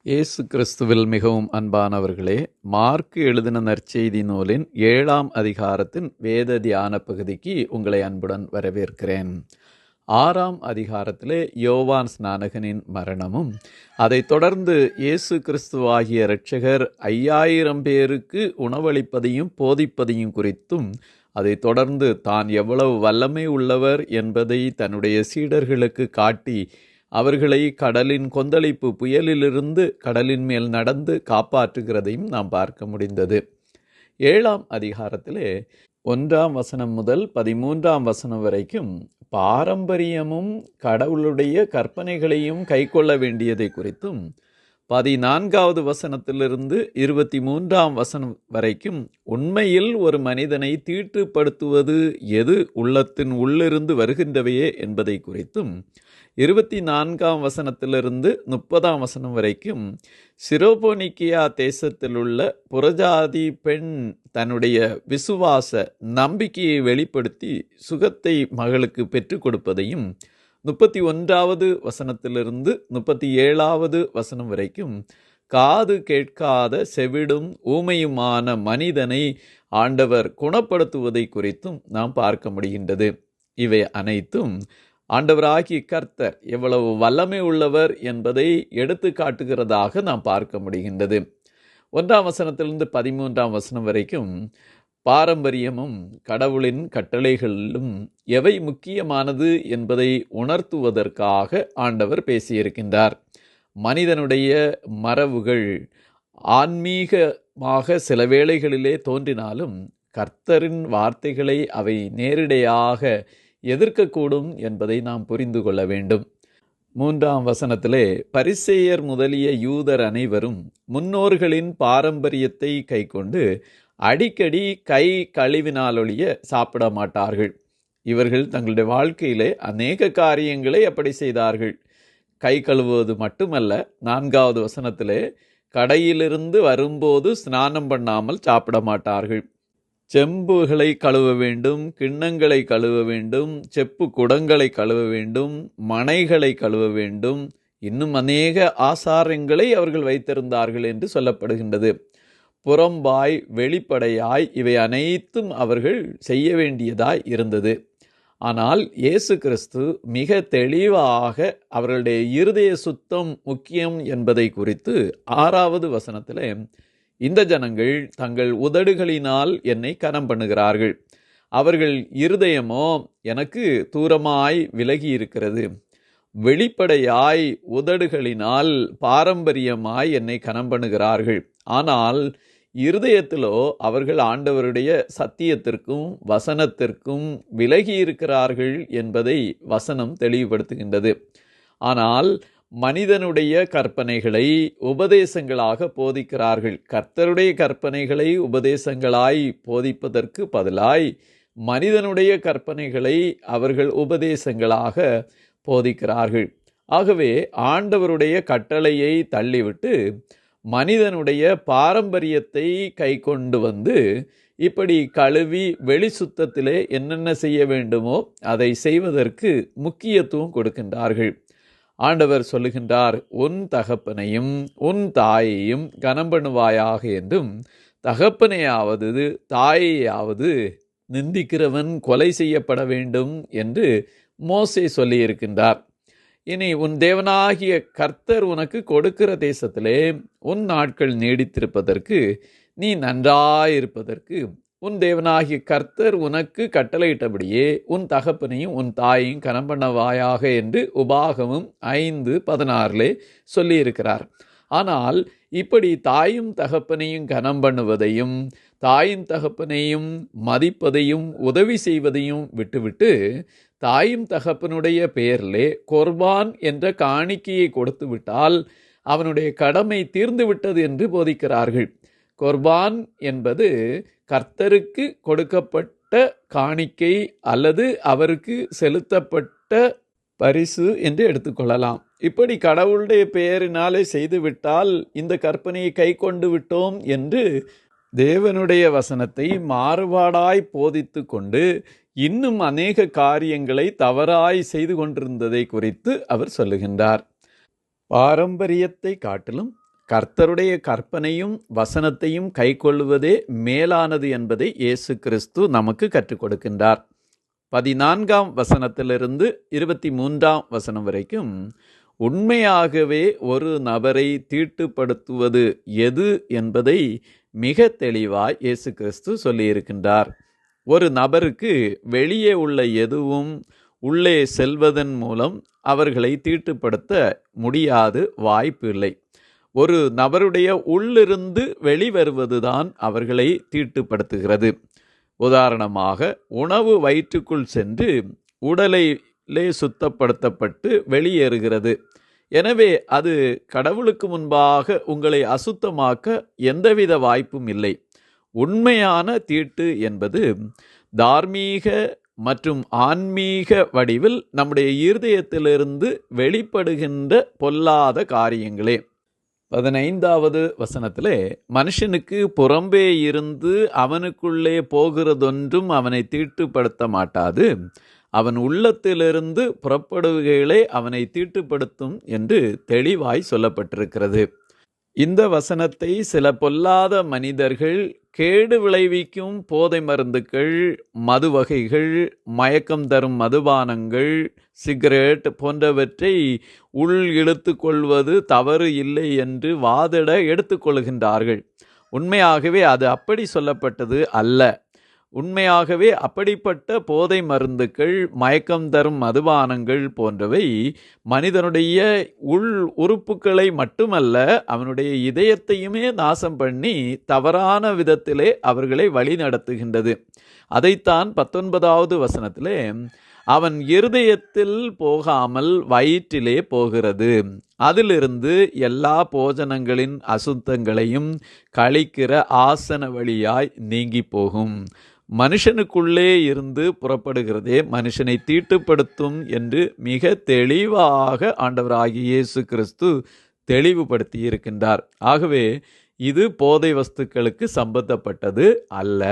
இயேசு கிறிஸ்துவில் மிகவும் அன்பானவர்களே, மார்க்கு எழுதின நற்செய்தி நூலின் 7ஆம் அதிகாரத்தின் வேத தியான பகுதிக்கு உங்களை அன்புடன் வரவேற்கிறேன். 6ஆம் அதிகாரத்திலே யோவான் ஸ்நானகனின் மரணமும், அதைத் தொடர்ந்து இயேசு கிறிஸ்துவாகிய இரட்சகர் 5000 பேருக்கு உணவளிப்பதையும் போதிப்பதையும் குறித்தும், அதைத் தொடர்ந்து தான் எவ்வளவு வல்லமை உள்ளவர் என்பதை தன்னுடைய சீடர்களுக்கு காட்டி அவர்களை கடலின் கொந்தளிப்பு புயலிலிருந்து கடலின் மேல் நடந்து காப்பாற்றுகிறதையும் நாம் பார்க்க முடிந்தது. 7ஆம் அதிகாரத்திலே 1ஆம் வசனம் முதல் 13ஆம் வசனம் வரைக்கும் பாரம்பரியமும் கடவுளுடைய கற்பனைகளையும் கைக்கொள்ள வேண்டியதை குறித்தும், 14வது வசனத்திலிருந்து 23ஆம் வசனம் வரைக்கும் உண்மையில் ஒரு மனிதனை தீட்டுப்படுத்துவது எது உள்ளத்தின் உள்ளிருந்து வருகின்றவையே என்பதை குறித்தும், 24ஆம் வசனத்திலிருந்து 30ஆம் வசனம் வரைக்கும் சிரோபோனிக்கியா தேசத்தில் உள்ள புறஜாதி பெண் தன்னுடைய விசுவாச நம்பிக்கையை வெளிப்படுத்தி சுகத்தை மகளுக்கு பெற்றுக் கொடுப்பதையும், 31வது வசனத்திலிருந்து 37வது வசனம் வரைக்கும் காது கேட்காத செவிடும் ஊமையுமான மனிதனை ஆண்டவர் குணப்படுத்துவதை குறித்தும் நாம் பார்க்க முடிகின்றது. இவை அனைத்தும் ஆண்டவராகிய கர்த்தர் எவ்வளவு வல்லமை உள்ளவர் என்பதை எடுத்து காட்டுகிறதாக நாம் பார்க்க முடிகின்றது. 1ஆம் வசனத்திலிருந்து 13ஆம் வசனம் வரைக்கும் பாரம்பரியமும் கடவுளின் கட்டளைகளிலும் எவை முக்கியமானது என்பதை உணர்த்துவதற்காக ஆண்டவர் பேசியிருக்கின்றார். மனிதனுடைய மரபுகள் ஆன்மீகமாக சில வேளைகளிலே தோன்றினாலும் கர்த்தரின் வார்த்தைகளை அவை நேரிடையாக எதிர்க்கக்கூடும் என்பதை நாம் புரிந்து கொள்ள வேண்டும். 3ஆம் வசனத்திலே பரிசேயர் முதலிய யூதர் அனைவரும் முன்னோர்களின் பாரம்பரியத்தை கைக்கொண்டு அடிக்கடி கை கழுவினாலொழிய சாப்பிட மாட்டார்கள். இவர்கள் தங்களுடைய வாழ்க்கையிலே அநேக காரியங்களை அப்படி செய்தார்கள். கை கழுவுவது மட்டுமல்ல, 4வது வசனத்திலே கடையிலிருந்து வரும்போது ஸ்நானம் பண்ணாமல் சாப்பிட மாட்டார்கள். செம்புகளை கழுவ வேண்டும், கிண்ணங்களை கழுவ வேண்டும், செப்பு குடங்களை கழுவ வேண்டும், மனைகளை கழுவ வேண்டும், இன்னும் அநேக ஆசாரங்களை அவர்கள் வைத்திருந்தார்கள் என்று சொல்லப்படுகின்றது. புறம்பாய் வெளிப்படையாய் இவை அனைத்தும் அவர்கள் செய்ய வேண்டியதாய் இருந்தது. ஆனால் இயேசு கிறிஸ்து மிக தெளிவாக அவர்களுடைய இருதய சுத்தம் முக்கியம் என்பதை குறித்து 6வது வசனத்திலே, இந்த ஜனங்கள் தங்கள் உதடுகளினால் என்னை கனம் பண்ணுகிறார்கள், அவர்கள் இருதயமோ எனக்கு தூரமாய் விலகி இருக்கிறது. வெளிப்படையாய் உதடுகளினால் பாரம்பரியமாய் என்னை கனம் பண்ணுகிறார்கள், ஆனால் இருதயத்திலோ அவர்கள் ஆண்டவருடைய சத்தியத்திற்கும் வசனத்திற்கும் விலகி இருக்கிறார்கள் என்பதை வசனம் தெளிவுபடுத்துகின்றது. ஆனால் மனிதனுடைய கற்பனைகளை உபதேசங்களாக போதிக்கிறார்கள். கர்த்தருடைய கற்பனைகளை உபதேசங்களாய் போதிப்பதற்கு பதிலாய் மனிதனுடைய கற்பனைகளை அவர்கள் உபதேசங்களாக போதிக்கிறார்கள். ஆகவே ஆண்டவருடைய கட்டளையை தள்ளிவிட்டு மனிதனுடைய பாரம்பரியத்தை கை கொண்டு வந்து இப்படி கழுவி வெளி சுத்தத்திலே என்னென்ன செய்ய வேண்டுமோ அதை செய்வதற்கு முக்கியத்துவம் கொடுக்கின்றார்கள். ஆண்டவர் சொல்லுகின்றார், உன் தகப்பனையும் உன் தாயையும் கனம் பண்ணுவாயாக என்றும், தகப்பனையாவது தாயையாவது நிந்திக்கிறவன் கொலை செய்யப்பட வேண்டும் என்று மோசே சொல்லியிருக்கின்றார். இனி உன் தேவனாகிய கர்த்தர் உனக்கு கொடுக்கிற தேசத்திலே உன் நாட்கள் நீடித்திருப்பதற்கு, நீ நன்றாயிருப்பதற்கு உன் தேவனாகிய கர்த்தர் உனக்கு கட்டளையிட்டபடியே உன் தகப்பனையும் உன் தாயையும் கனம் பண்ணவாயாக என்று உபாகமம் 5:16 சொல்லியிருக்கிறார். ஆனால் இப்படி தாயும் தகப்பனையும் கனம் பண்ணுவதையும் தாயும் தகப்பனையும் மதிப்பதையும் உதவி செய்வதையும் விட்டுவிட்டு தாயும் தகப்பனுடைய பெயரிலே கொர்பான் என்ற காணிக்கையை கொடுத்து விட்டால் அவனுடைய கடமை தீர்ந்து விட்டது என்று போதிக்கிறார்கள். கொர்பான் என்பது கர்த்தருக்கு கொடுக்கப்பட்ட காணிக்கை அல்லது அவருக்கு செலுத்தப்பட்ட பரிசு என்று எடுத்துக்கொள்ளலாம். இப்படி கடவுளுடைய பெயரினாலே செய்துவிட்டால் இந்த கற்பனையை கை கொண்டு விட்டோம் என்று தேவனுடைய வசனத்தை மாறுபாடாய் போதித்து கொண்டு இன்னும் அநேக காரியங்களை தவறாய் செய்து கொண்டிருந்ததை குறித்து அவர் சொல்லுகின்றார். பாரம்பரியத்தை காட்டிலும் கர்த்தருடைய கற்பனையும் வசனத்தையும் கைக்கொள்வதே மேலானது என்பதை இயேசு கிறிஸ்து நமக்கு கற்றுக் கொடுக்கின்றார். 14ஆம் வசனத்திலிருந்து 23ஆம் வசனம் வரைக்கும் உண்மையாகவே ஒரு நபரை தீட்டுப்படுத்துவது எது என்பதை மிக தெளிவாய் இயேசு கிறிஸ்து சொல்லியிருக்கின்றார். ஒரு நபருக்கு வெளியே உள்ள எதுவும் உள்ளே செல்வதன் மூலம் அவர்களை தீட்டுப்படுத்த முடியாது, வாய்ப்பு இல்லை. ஒரு நபருடைய உள்ளிருந்து வெளிவருவதுதான் அவர்களை தீட்டுப்படுத்துகிறது. உதாரணமாக, உணவு வயிற்றுக்குள் சென்று உடலிலே சுத்தப்படுத்தப்பட்டு வெளியேறுகிறது. எனவே அது கடவுளுக்கு முன்பாக உங்களை அசுத்தமாக்க எந்தவித வாய்ப்பும் இல்லை. உண்மையான தீட்டு என்பது தார்மீக மற்றும் ஆன்மீக வடிவில் நம்முடைய இருதயத்திலிருந்து வெளிப்படுகின்ற பொல்லாத காரியங்களே. 15வது வசனத்திலே, மனுஷனுக்கு புறம்பே இருந்து அவனுக்குள்ளே போகிறதொன்றும் அவனை தீட்டுப்படுத்த மாட்டாது, அவன் உள்ளத்திலிருந்து புறப்படுகைகளே அவனை தீட்டுப்படுத்தும் என்று தெளிவாய் சொல்லப்பட்டிருக்கிறது. இந்த வசனத்தை சில பொல்லாத மனிதர்கள் கேடு விளைவிக்கும் போதை மருந்துகள், மது வகைகள், மயக்கம் தரும் மதுபானங்கள், சிகரெட் போன்றவற்றை உள் இழுத்து கொள்வது தவறு இல்லை என்று வாதிட எடுத்துக்கொள்கின்றார்கள். உண்மையாகவே அது அப்படி சொல்லப்பட்டது அல்ல. உண்மையாகவே அப்படிப்பட்ட போதை மருந்துகள், மயக்கம் தரும் மதுபானங்கள் போன்றவை மனிதனுடைய உள் உறுப்புகளை மட்டுமல்ல, அவனுடைய இதயத்தையுமே நாசம் பண்ணி தவறான விதத்திலே அவர்களை வழி நடத்துகின்றது. அதைத்தான் 19வது வசனத்திலே, அவன் இருதயத்தில் போகாமல் வயிற்றிலே போகிறது, அதிலிருந்து எல்லா போஜனங்களின் அசுத்தங்களையும் கழிக்கிற ஆசன வழியாய் நீங்கி போகும். மனுஷனுக்குள்ளே இருந்து புறப்படுகிறதே மனுஷனை தீட்டுப்படுத்தும் என்று மிக தெளிவாக ஆண்டவராகிய இயேசு கிறிஸ்து தெளிவுபடுத்தி இருக்கின்றார். ஆகவே இது போதை வஸ்துக்களுக்கு சம்பந்தப்பட்டது அல்ல.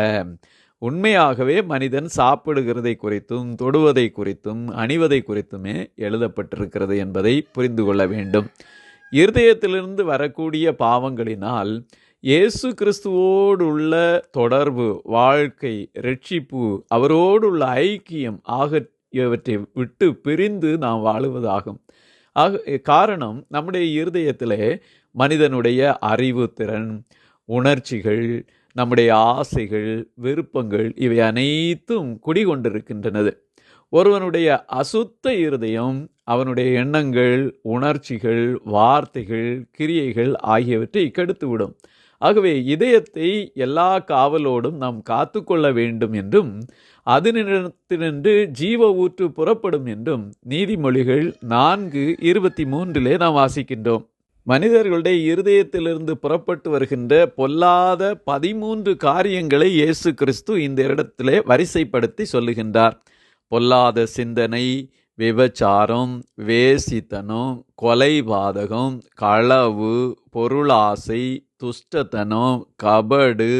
உண்மையாகவே மனிதன் சாப்பிடுகிறதை குறித்தும் தொடுவதை குறித்தும் அணிவதை குறித்துமே எழுதப்பட்டிருக்கிறது என்பதை புரிந்து கொள்ள வேண்டும். இருதயத்திலிருந்து வரக்கூடிய பாவங்களினால் இயேசு கிறிஸ்துவோடு உள்ள தொடர்பு, வாழ்க்கை, இரட்சிப்பு, அவரோடு உள்ள ஐக்கியம் ஆகியவற்றை விட்டு பிரிந்து நாம் வாழுவதாகும். காரணம், நம்முடைய இருதயத்திலே மனிதனுடைய அறிவு திறன், உணர்ச்சிகள், நம்முடைய ஆசைகள், விருப்பங்கள் இவை அனைத்தும் குடிகொண்டிருக்கின்றன. ஒருவனுடைய அசுத்த இருதயம் அவனுடைய எண்ணங்கள், உணர்ச்சிகள், வார்த்தைகள், கிரியைகள் ஆகியவற்றை கெடுத்துவிடும். ஆகவே இதயத்தை எல்லா காவலோடும் நாம் காத்து கொள்ள வேண்டும் என்றும் அதனிடத்தினின்று ஜீவ ஊற்று புறப்படும் என்றும் நீதிமொழிகள் 4:23 நாம் வாசிக்கின்றோம். மனிதர்களுடைய இருதயத்திலிருந்து புறப்பட்டு வருகின்ற பொல்லாத 13 காரியங்களை இயேசு கிறிஸ்து இந்த இடத்திலே வரிசைப்படுத்தி சொல்லுகின்றார். பொல்லாத சிந்தனை, விபச்சாரம், வேசித்தனம், கொலைபாதகம், களவு, பொருளாசை, துஷ்டத்தனம், கபடு,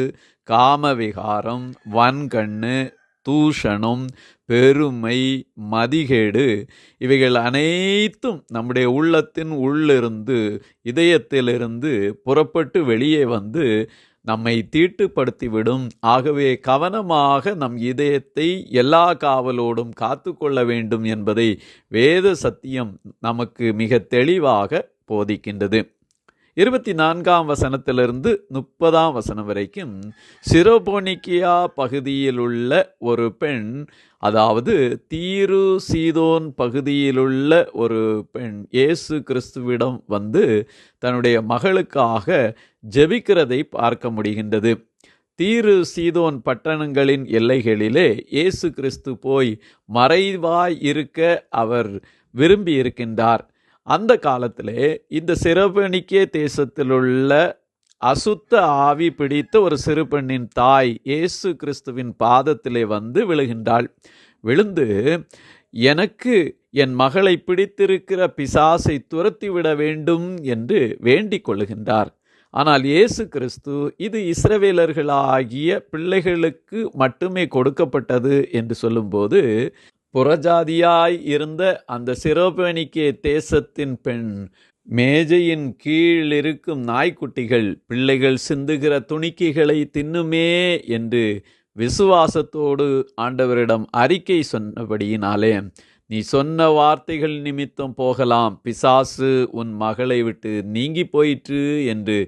காமவிகாரம், வன்கண்ணு, தூஷணம், பெருமை, மதிகேடு இவைகள் அனைத்தும் நம்முடைய உள்ளத்தின் உள்ளிருந்து, இதயத்திலிருந்து புறப்பட்டு வெளியே வந்து நம்மை தீட்டுப்படுத்திவிடும். ஆகவே கவனமாக நம் இதயத்தை எல்லா காவலோடும் காத்து கொள்ள வேண்டும் என்பதை வேத சத்தியம் நமக்கு மிக தெளிவாக போதிக்கின்றது. 24ஆம் வசனத்திலிருந்து 30ஆம் வசனம் வரைக்கும் சிரோபோனிக்கியா பகுதியில் உள்ள ஒரு பெண், அதாவது தீரு சீதோன் பகுதியிலுள்ள ஒரு பெண் இயேசு கிறிஸ்துவிடம் வந்து தன்னுடைய மகளுக்காக ஜெபிக்கிறதை பார்க்க முடிகின்றது. தீரு சீதோன் பட்டணங்களின் எல்லைகளிலே இயேசு கிறிஸ்து போய் மறைவாய் இருக்க அவர் விரும்பி இருக்கின்றார். அந்த காலத்திலே இந்த சிரோபோனிக்கே தேசத்திலுள்ள அசுத்த ஆவி பிடித்த ஒரு சிறு பெண்ணின் தாய் இயேசு கிறிஸ்துவின் பாதத்திலே வந்து விழுகின்றாள். விழுந்து, எனக்கு என் மகளை பிடித்திருக்கிற பிசாசை துரத்திவிட வேண்டும் என்று வேண்டிக் கொள்ளுகின்றார். ஆனால் இயேசு கிறிஸ்து இது இஸ்ரவேலர்களாகிய பிள்ளைகளுக்கு மட்டுமே கொடுக்கப்பட்டது என்று சொல்லும்போது, புறஜாதியாய் இருந்த அந்த சிரோபோனிக்கே தேசத்தின் பெண் மேஜையின் கீழ் இருக்கும் நாய்க்குட்டிகள் பிள்ளைகள் சிந்துகிற துணிக்கைகளை தின்னுமே என்று விசுவாசத்தோடு ஆண்டவரிடம் அறிக்கை சொன்னபடியினாலே, நீ சொன்ன வார்த்தைகள் நிமித்தம் போகலாம், பிசாசு உன் மகளை விட்டு நீங்கி போயிற்று என்று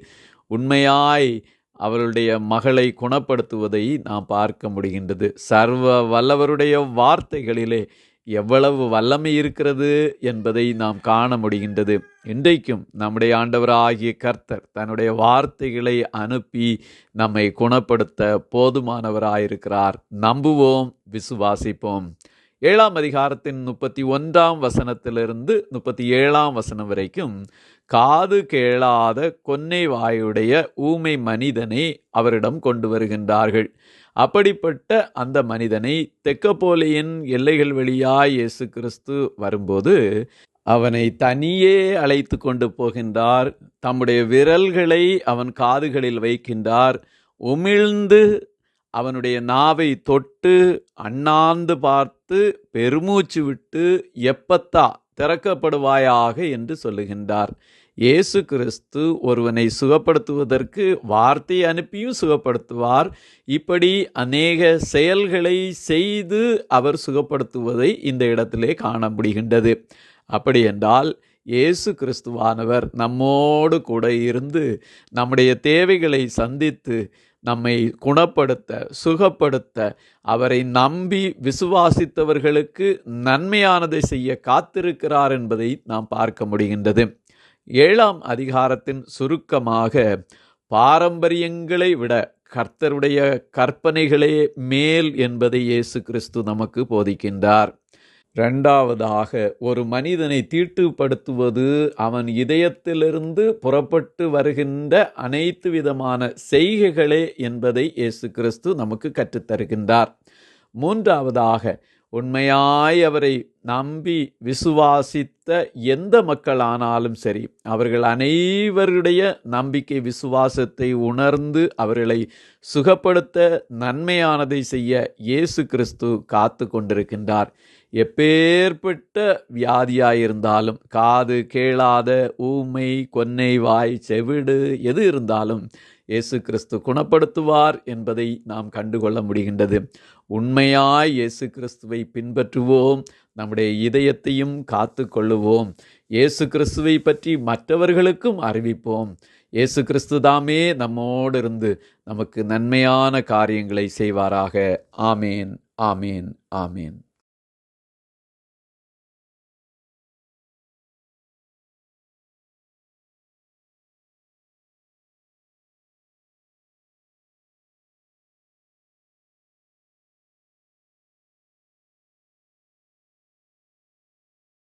உண்மையாய் அவருடைய மகளை குணப்படுத்துவதை நாம் பார்க்க முடிகின்றது. சர்வ வல்லவருடைய வார்த்தைகளிலே எவ்வளவு வல்லமை இருக்கிறது என்பதை நாம் காண முடிகின்றது. இன்றைக்கும் நம்முடைய ஆண்டவராகிய கர்த்தர் தன்னுடைய வார்த்தைகளை அனுப்பி நம்மை குணப்படுத்த போதுமானவராயிருக்கிறார். நம்புவோம், விசுவாசிப்போம். 7ஆம் அதிகாரத்தின் 31ஆம் வசனத்திலிருந்து 37ஆம் வசனம் வரைக்கும் காது கேளாத கொன்னை வாயுடைய ஊமை மனிதனை அவரிடம் கொண்டு வருகின்றார்கள். அப்படிப்பட்ட அந்த மனிதனை தெக்கப்போலியின் எல்லைகள் வழியாய் இயேசு கிறிஸ்து வரும்போது அவனை தனியே அழைத்து கொண்டு போகின்றார். தம்முடைய விரல்களை அவன் காதுகளில் வைக்கின்றார். உமிழ்ந்து அவனுடைய நாவை தொட்டு அண்ணாந்து பார்த்து பெருமூச்சு விட்டு எப்பத்தா திறக்கப்படுவாயாக என்று சொல்லுகின்றார். இயேசு கிறிஸ்து ஒருவனை சுகப்படுத்துவதற்கு வார்த்தை அனுப்பியும் சுகப்படுத்துவார். இப்படி அநேக செயல்களை செய்து அவர் சுகப்படுத்துவதை இந்த இடத்திலே காண முடிகின்றது. அப்படி என்றால் இயேசு கிறிஸ்துவானவர் நம்மோடு கூட இருந்து நம்முடைய தேவைகளை சந்தித்து நம்மை குணப்படுத்த சுகப்படுத்த அவரை நம்பி விசுவாசித்தவர்களுக்கு நன்மையானதை செய்ய காத்திருக்கிறார் என்பதை நாம் பார்க்க முடிகின்றது. 7ஆம் அதிகாரத்தின் சுருக்கமாக பாரம்பரியங்களை விட கர்த்தருடைய கற்பனைகளே மேல் என்பதை இயேசு கிறிஸ்து நமக்கு போதிக்கின்றார். இரண்டாவதாக, ஒரு மனிதனை தீட்டுப்படுத்துவது அவன் இதயத்திலிருந்து புறப்பட்டு வருகின்ற அனைத்து விதமான செய்கைகளே என்பதை இயேசு கிறிஸ்து நமக்கு கற்றுத்தருகின்றார். மூன்றாவதாக, உண்மையாய் அவரை நம்பி விசுவாசித்த எந்த மக்களானாலும் சரி, அவர்கள் அனைவருடைய நம்பிக்கை விசுவாசத்தை உணர்ந்து அவர்களை சுகப்படுத்த நன்மையானதை செய்ய இயேசு கிறிஸ்து காத்து கொண்டிருக்கின்றார். எப்பேற்பட்ட வியாதியாயிருந்தாலும், காது கேளாத, ஊமை, கொன்னை வாய், செவிடு எது இருந்தாலும் இயேசு கிறிஸ்து குணப்படுத்துவார் என்பதை நாம் கண்டுகொள்ள முடிகின்றது. உண்மையாய் இயேசு கிறிஸ்துவை பின்பற்றுவோம், நம்முடைய இதயத்தையும் காத்து கொள்ளுவோம். இயேசு கிறிஸ்துவை பற்றி மற்றவர்களுக்கும் அறிவிப்போம். இயேசு கிறிஸ்து தாமே நம்மோடு இருந்து நமக்கு நன்மையான காரியங்களை செய்வாராக. ஆமேன், ஆமேன், ஆமேன்.